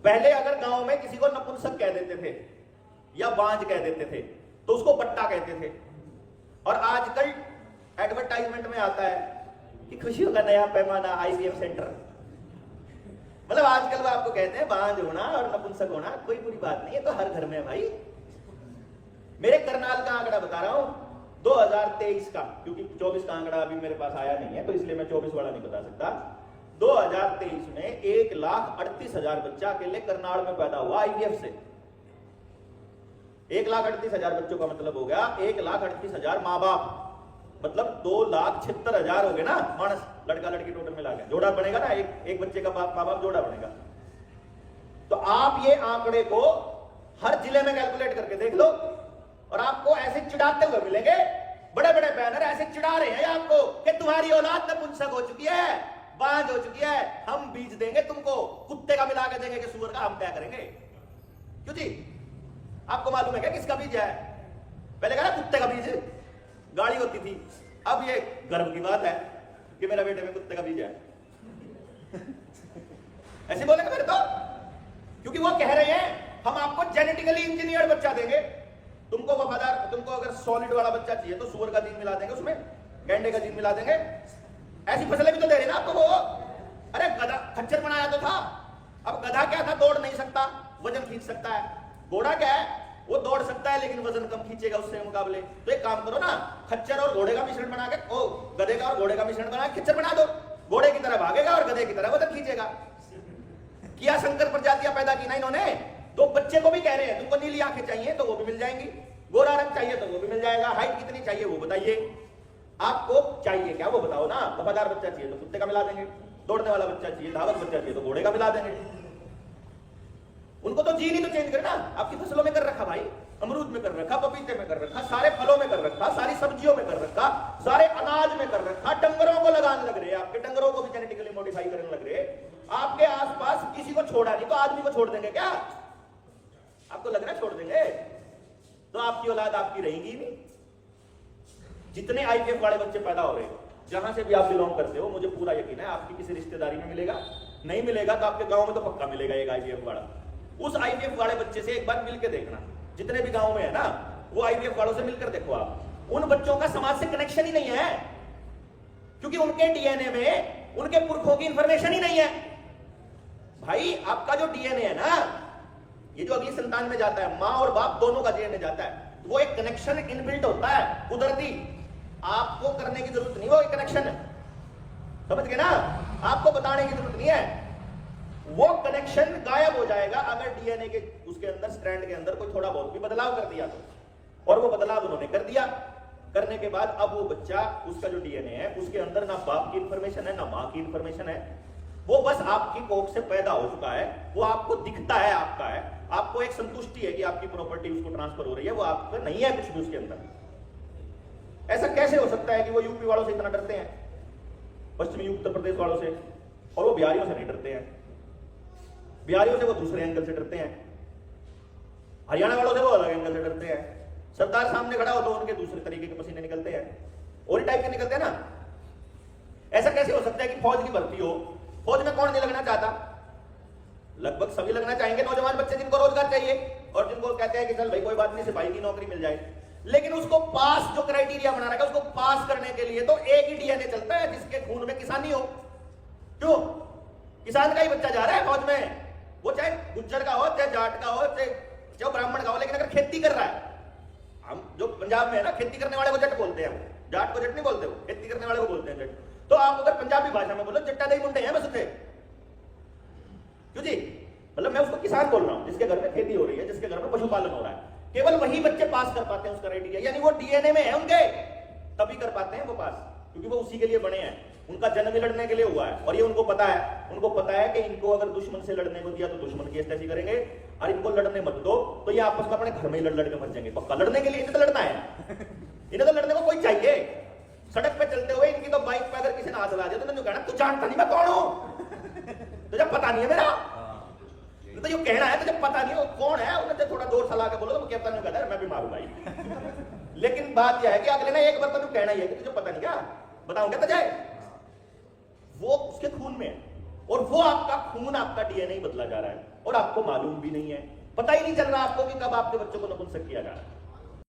पहले अगर गांव में किसी को नपुंसक कह देते थे या बांझ कह देते थे तो उसको बट्टा कहते थे। और आजकल एडवर्टाइजमेंट में आता है कि खुशियों का नया पैमाना आईवीएफ सेंटर। मतलब आजकल वो आपको कहते हैं बांझ होना और नपुंसक होना कोई बुरी बात नहीं है, तो हर घर में है भाई। मेरे करनाल का आंकड़ा बता रहा हूं 2023 का, क्योंकि 24 का आंकड़ा अभी मेरे पास आया नहीं है तो इसलिए मैं 24 वाला नहीं बता सकता। 2023 में 1,38,000 बच्चा अकेले करनाल में पैदा हुआ आईवीएफ से। 1,38,000 बच्चों का मतलब हो गया 1,38,000 माँ बाप, मतलब 2,76,000 हो गए ना मानस, लड़का लड़की टोटल मिला के जोड़ा बनेगा ना, एक बच्चे का माँ बाप जोड़ा बनेगा। तो आप ये आंकड़े को हर जिले में कैलकुलेट करके देख लो और आपको ऐसे चिढ़ाते हुए मिलेंगे। बड़े बड़े बैनर ऐसे चिढ़ा रहे हैं आपको कि तुम्हारी औलाद नपुंसक हो चुकी है, बांझ हो चुकी है, हम बीज देंगे तुमको, कुत्ते का मिला के देंगे कि सुअर का हम क्या करेंगे। क्यों जी, आपको मालूम है क्या किसका बीज है? पहले कहा कुत्ते का बीज गाड़ी होती थी, अब ये गर्व की बात है कि मेरा बेटे में कुत्ते का बीज है। ऐसे बोलेंगे मेरे तो, क्योंकि वो कह रहे हैं हम आपको जेनेटिकली इंजीनियर्ड बच्चा देंगे, तुमको वफादार, तुमको अगर सॉलिड वाला बच्चा चाहिए तो सुअर का जीन मिला देंगे, उसमें गैंडे का जीन मिला देंगे। ऐसी फसलें भी तो दे रहे ना आपको वो। अरे गधा खच्चर बनाया तो था, अब गधा क्या था, दौड़ नहीं सकता, वजन खींच सकता है। घोड़ा क्या है, वो दौड़ सकता है लेकिन वजन कम खींचेगा उससे मुकाबले। तो एक काम करो ना, खच्चर और घोड़े का मिश्रण बना के, ओ गधे का और घोड़े का मिश्रण बना के खच्चर बना दो, घोड़े की तरह भागेगा और गधे की तरह वजन खींचेगा। किया संकर प्रजातियां पैदा की ना इन्होंने, तो बच्चे को भी कह रहे हैं तुमको नीली आंखें चाहिए तो वो भी मिल जाएंगी, गोरा रंग चाहिए तो वो भी मिल जाएगा, हाइट कितनी चाहिए वो बताइए, आपको चाहिए क्या वो बताओ ना। वफादार बच्चा चाहिए तो कुत्ते का मिला देंगे, दौड़ने वाला बच्चा चाहिए, धावक बच्चा चाहिए तो घोड़े का मिला देंगे। उनको तो जीन ही तो चेंज करना। आपकी फसलों में कर रखा भाई, अमरूद में कर रखा, पपीते में कर रखा, सारे फलों में कर रखा, सारी सब्जियों में कर रखा, सारे अनाज में कर रखा, डंगरों को लगाने लग रहे, आपके डंगरों को भी जेनेटिकली मॉडिफाई करने लग रहे। आपके आसपास किसी को छोड़ा नहीं तो आदमी को छोड़ देंगे क्या? आपको लग रहा है छोड़ देंगे? तो आपकी औलाद आपकी रहेगी नहीं। जितने आईवीएफ वाले बच्चे पैदा हो रहे हैं, जहां से भी आप बिलोंग करते हो, मुझे पूरा यकीन है आपकी किसी रिश्तेदारी में मिलेगा, नहीं मिलेगा तो आपके गांव में तो पक्का मिलेगा एक आईवीएफ वाला। उस आईवीएफ वाले बच्चे से एक बार मिलकर देखना, जितने भी गांव में है ना, वो आईवीएफ वालों से मिलकर देखो आप। उन बच्चों का समाज से कनेक्शन ही नहीं है, क्योंकि उनके डीएनए में उनके पुरखों की इंफॉर्मेशन ही नहीं है। भाई आपका जो डीएनए है ना, ये जो अगली संतान में जाता है, मां और बाप दोनों का डीएनए जाता है, वो एक कनेक्शन इनबिल्ट होता है कुदरती, आपको करने की जरूरत नहीं, वो एक कनेक्शन है, समझ गए ना? आपको बताने की जरूरत नहीं है। वो कनेक्शन गायब हो जाएगा अगर डीएनए के उसके अंदर स्ट्रैंड के अंदर कोई थोड़ा बहुत भी बदलाव कर दिया तो। और वो बदलाव उन्होंने कर दिया, करने के बाद अब वो बच्चा, उसका जो डीएनए है उसके अंदर ना बाप की इंफॉर्मेशन है ना मां की इंफॉर्मेशन है, वो बस आपकी कोख से पैदा हो चुका है, वो आपको दिखता है आपका है, आपको एक संतुष्टि है कि आपकी प्रॉपर्टी उसको ट्रांसफर हो रही है, वो आपका नहीं है कुछ भी उसके अंदर। ऐसा कैसे हो सकता है कि वो यूपी वालों से इतना डरते हैं, पश्चिमी उत्तर प्रदेश वालों से, और वो बिहारियों से नहीं डरते हैं? बिहारियों से वो दूसरे एंगल से डरते हैं, हरियाणा वालों से वो अलग एंगल से डरते हैं, सरदार सामने खड़ा हो तो उनके दूसरे तरीके के पसीने निकलते हैं, और टाइप के निकलते हैं ना। ऐसा कैसे हो सकता है कि फौज की भर्ती हो, फौज में कौन नहीं लगना चाहता? लगभग सभी लगना चाहेंगे, नौजवान बच्चे जिनको रोजगार चाहिए और जिनको कहते हैं कि चल भाई कोई बात नहीं, सिपाही की नौकरी मिल जाए। लेकिन उसको पास, जो क्राइटेरिया बना रखा है, उसको पास करने के लिए तो एक ही डीएनए चलता है जिसके खून में किसानी हो। क्यों? किसान का ही बच्चा जा रहा है फौज में, वो चाहे गुज्जर का हो, चाहे जाट का हो, चाहे ब्राह्मण का हो, लेकिन अगर खेती कर रहा है, हम जो पंजाब में है ना, खेती करने वाले को जट बोलते हैं, जाट को जट नहीं बोलते, वो खेती करने वाले को बोलते हैं जट। तो आप अगर पंजाबी भाषा में बोलो, जट्टा दही मुंडे हैं बस उसे। क्यों जी? मतलब मैं उसको किसान बोल रहा हूं जिसके घर में खेती हो रही है, जिसके घर में पशुपालन हो रहा है। केवल वही बच्चे पास कर पाते हैं उसका क्राइटेरिया, यानी वो डीएनए में है उनके, तभी कर पाते हैं वो पास, क्योंकि वो उसी के लिए बने हैं। उनका जन्म ही लड़ने के लिए हुआ है, और ये उनको पता है कि इनको अगर दुश्मन से लड़ने को दिया तो दुश्मन की ऐसी करेंगे, और इनको लड़ने मत दो तो ये आपस में अपने घर में ही लड़ के मर जाएंगे। पक्का लड़ने के लिए इन्हें तो लड़ना है, इन्हें तो लड़ने को कोई चाहिए। सड़क पे चलते हुए इनकी तो बाइक पे अगर किसी ने हाथ ला दिया तो कहना तू जानता नहीं मैं कौन हूं, तुझे पता नहीं है मेरा, तो ये कहना है तुझे पता नहीं है कौन है, उन्हें थोड़ा जोर सा ला के बोलो तो कहता नहीं, कहता है मैं भी मारू भाई। लेकिन बात यह है कि अगले ने एक बार तो कहना ही है कि तुझे पता नहीं, क्या बताऊंगा तुझे, वो उसके खून में है, और वो आपका खून, आपका डीएनए बदला जा रहा है। और आपको मालूम भी नहीं है, पता ही नहीं चल रहा आपको कि कब आपके बच्चों को नपुंसक किया जा रहा है।